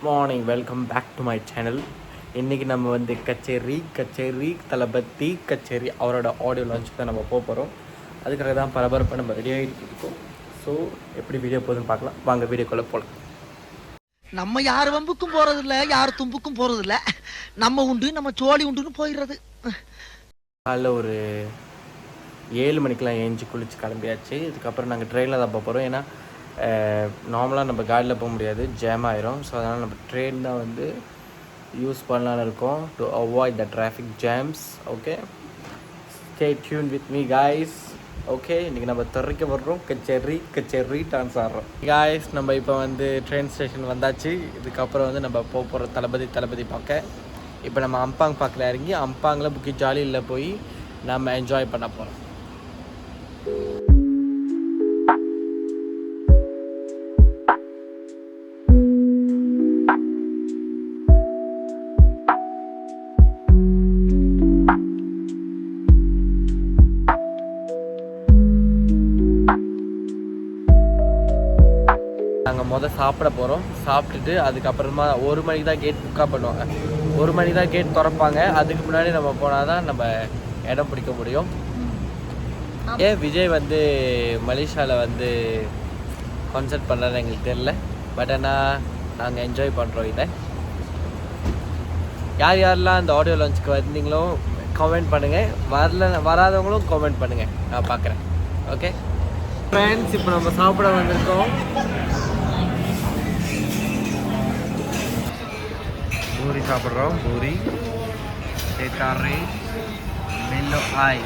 Morning, welcome back to my channel. இன்றைக்கி நம்ம வந்து கச்சேரி தளபதி கச்சேரி அவரோட ஆடியோ லான்ச்சுக்கு தான் நம்ம போக போகிறோம். அதுக்காக தான் பரபரப்பாக நம்ம ரெடி ஆகிட்டு இருக்கோம். ஸோ எப்படி வீடியோ போகுதுன்னு பார்க்கலாம். வாங்க வீடியோக்குள்ளே போகலாம். நம்ம யார் வம்புக்கும் போகிறதில்ல, யார் தும்புக்கும் போகிறதில்ல. நம்ம உண்டு, நம்ம சோழி உண்டுன்னு போயிடுறது. காலைல ஒரு 7 மணிக்கெலாம் ஏஞ்சி குளிச்சு கிளம்பியாச்சு. இதுக்கப்புறம் நாங்கள் ட்ரெயினில் தான் போக போகிறோம். ஏன்னா நார்மலாக நம்ம காடியில் போக முடியாது, ஜாம் ஆயிரும். ஸோ அதனால் நம்ம ட்ரெயின் தான் வந்து யூஸ் பண்ணலான்னு இருக்கோம் to avoid the traffic jams. Okay, stay tune with me guys. Okay, இன்றைக்கி நம்ம துறைக்க வர்றோம். கச்சேரி டான்ஸ் ஆடுறோம் காய்ஸ். நம்ம இப்போ வந்து ட்ரெயின் ஸ்டேஷன் வந்தாச்சு. இதுக்கப்புறம் வந்து நம்ம போக போகிற தளபதி பார்க்க. இப்போ நம்ம அம்பாங் பார்க்கில் இறங்கி அம்பாங்கில் புக்கி ஜாலியில் போய் நம்ம என்ஜாய் பண்ண போகிறோம். நாங்கள் சாப்பிட போகிறோம். சாப்பிட்டுட்டு அதுக்கப்புறமா 1 மணிக்கு தான் கேட் புக்காக பண்ணுவாங்க. 1 மணிக்கு தான் கேட் திறப்பாங்க. அதுக்கு முன்னாடி நம்ம போனால் தான் நம்ம இடம் பிடிக்க முடியும். விஜய் வந்து மலேசியாவில் வந்து கான்சர்ட் பண்ணுறாரு எங்களுக்கு தெரில. பட் ஆனால் நாங்கள் என்ஜாய் பண்ணுறோம். இதை யாரெல்லாம் அந்த ஆடியோ லான்ச்சுக்கு வந்தீங்களோ கமெண்ட் பண்ணுங்கள். வராதவங்களும் கமெண்ட் பண்ணுங்கள், நான் பார்க்குறேன். ஓகே ஃப்ரெண்ட்ஸ், இப்போ நம்ம சாப்பிட வந்திருக்கோம். பூரி சாப்பிட்றோம். பூரி தேக்காரி மெல்லோ ஆய்.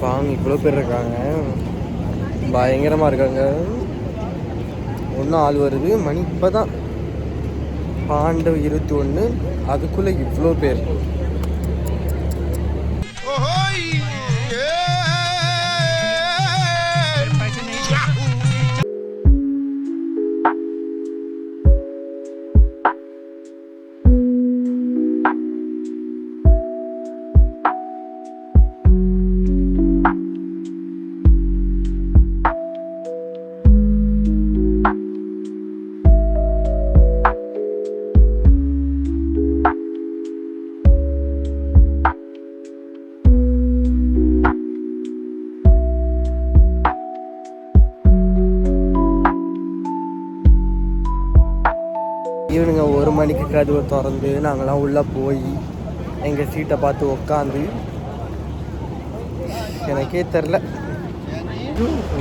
பாங்க இவ்வளோ பேர் இருக்காங்க, பயங்கரமாக இருக்காங்க. ஒன்றும் ஆள் வருது. மணி இப்போ தான் 12:21. அதுக்குள்ளே இவ்வளோ பேர். ஈவினிங்க 1 மணிக்கு கதவை திறந்து நாங்களாம் உள்ளே போய் எங்கள் சீட்டை பார்த்து உக்காந்து எனக்கே தெரில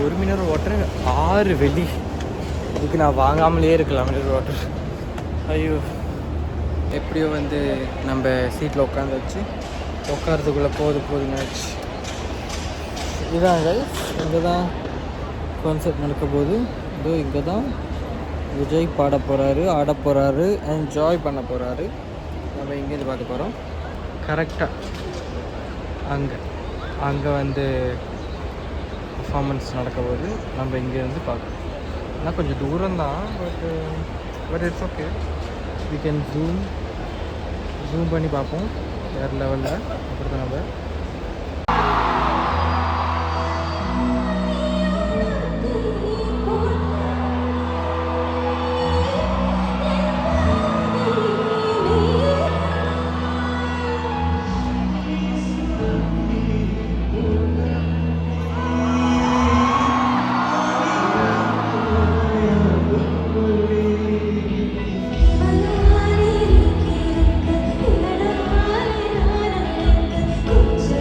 1 மினரல் வாட்டர் 6 வெள்ளி. இதுக்கு நான் வாங்காமலே இருக்கலாம் மினரல் வாட்டர். ஐயோ, எப்படியோ வந்து நம்ம சீட்டில் உட்காந்து வச்சு உட்காரத்துக்குள்ளே போதுங்கச்சு. இதாங்க, இங்கே தான் கான்சர்ட் நடக்க போகுது. இதோ இங்கே தான் விஜய் பாட போகிறாரு, ஆட போகிறாரு, என்ஜாய் பண்ண போகிறாரு. நம்ம இங்கேருந்து பார்க்க போகிறோம். கரெக்டாக அங்கே வந்து பர்ஃபார்மன்ஸ் நடக்க போது நம்ம இங்கேருந்து பார்க்கணும். ஆனால் கொஞ்சம் தூரம்தான், but it's okay. We can zoom பண்ணி பார்ப்போம் வேறு லெவலில். அப்படி தான் நம்ம Kuch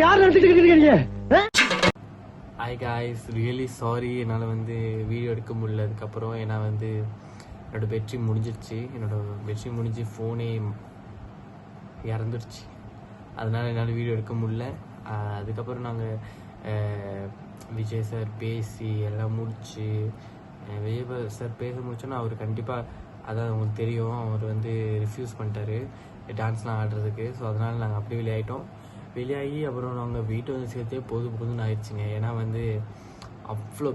யார் நினைச்சிட்டு இருக்கீங்க? ஹாய் காய்ஸ், ரியலி சாரி என்னால் வந்து வீடியோ எடுக்க முடியல. அதுக்கப்புறம் ஏன்னா வந்து என்னோடய பேட்டரி முடிஞ்சிருச்சு. என்னோடய பேட்டரி முடிஞ்சு ஃபோனே இறந்துருச்சு. அதனால் என்னால் வீடியோ எடுக்க முடியல. அதுக்கப்புறம் நாங்கள் விஜய் சார் பேசி எல்லாம் முடிச்சு விஜய் சார் பேச முடிச்சோன்னா அவர் கண்டிப்பாக அதான் உங்களுக்கு தெரியும், அவர் வந்து ரிஃப்யூஸ் பண்ணிட்டாரு டான்ஸ்லாம் ஆடுறதுக்கு. ஸோ அதனால் நாங்கள் அப்படியே வெளியாகி அப்புறம் நாங்கள் வீட்டை வந்து சேர்த்தே போதும்னு ஆயிடுச்சுங்க. ஏன்னா வந்து அவ்வளோ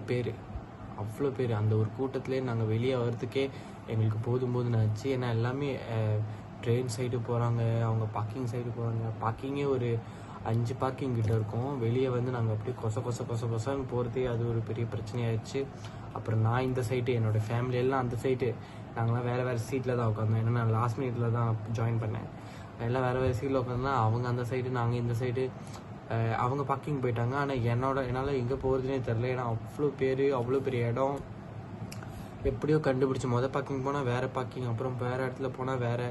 பேர் அந்த ஒரு கூட்டத்துலேயே நாங்கள் வெளியே வர்றதுக்கே எங்களுக்கு போதும்னு ஆச்சு. ஏன்னா எல்லாமே ட்ரெயின் சைடு போகிறாங்க, அவங்க பார்க்கிங் சைடு போகிறாங்க. பார்க்கிங்கே ஒரு 5 பார்க்கிங் கிட்ட இருக்கும். வெளியே வந்து நாங்கள் அப்படியே கொசன்னு போகிறதே அது ஒரு பெரிய பிரச்சனையாயிடுச்சு. அப்புறம் நான் இந்த சைட்டு, என்னோடய ஃபேமிலி எல்லாம் அந்த சைட்டு, நாங்களாம் வேறு சீட்டில் தான் உட்காந்தோம். ஏன்னா நான் லாஸ்ட் மினிட்ல தான் ஜாயின் பண்ணேன். எல்லாம் வேறு சீட்டில் உட்காந்தா அவங்க அந்த சைடு, நாங்கள் இந்த சைடு. அவங்க பார்க்கிங் போயிட்டாங்க. ஆனால் என்னால் எங்கே போகிறதுனே தெரில. ஏன்னா அவ்வளோ பெரிய இடம். எப்படியோ கண்டுபிடிச்சி பார்க்கிங் போனால் வேறு பார்க்கிங், அப்புறம் வேறு இடத்துல போனால் வேறு,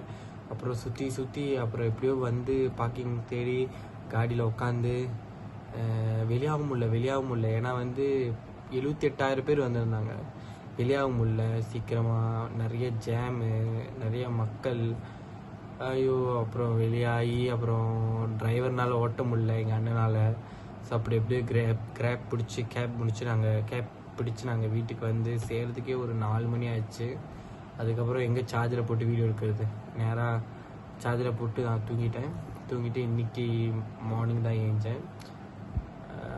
அப்புறம் சுற்றி அப்புறம் எப்படியோ வந்து பார்க்கிங் தேடி காடியில் உட்காந்து வெளியாகவும் முடியல. ஏன்னா வந்து 78,000 பேர் வந்திருந்தாங்க. வெளியாகவும் முடியல சீக்கிரமாக. நிறைய ஜாமு, நிறைய மக்கள். ஐயோ, அப்புறம் வெளியாகி அப்புறம் டிரைவர்னால ஓட்ட முடியல எங்கள் அண்ணனால். ஸோ அப்படி எப்படியோ கேப் பிடிச்சி நாங்கள் வீட்டுக்கு வந்து சேர்கிறதுக்கே ஒரு 4 மணி ஆயிடுச்சு. அதுக்கப்புறம் எங்கே சார்ஜரை போட்டு வீடியோ எடுக்கிறது, நேராக சார்ஜரை போட்டு நான் தூங்கிட்டு இன்றைக்கி மார்னிங் தான் ஏஞ்சேன்.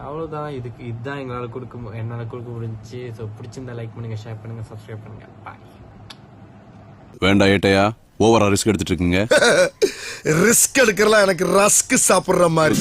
அவ்வளோதான். இதுதான் என்னால் கொடுக்க முடிஞ்சிச்சு. ஸோ பிடிச்சிருந்தா லைக் பண்ணுங்கள், ஷேர் பண்ணுங்கள், சப்ஸ்கிரைப் பண்ணுங்கள். பாய். வேண்டாம் ஏட்டையா, ஓவரா ரிஸ்க் எடுத்துட்டு இருக்கீங்க. ரிஸ்க் எடுக்கிறலாம் எனக்கு ரஸ்க் சாப்பிடுற மாதிரி.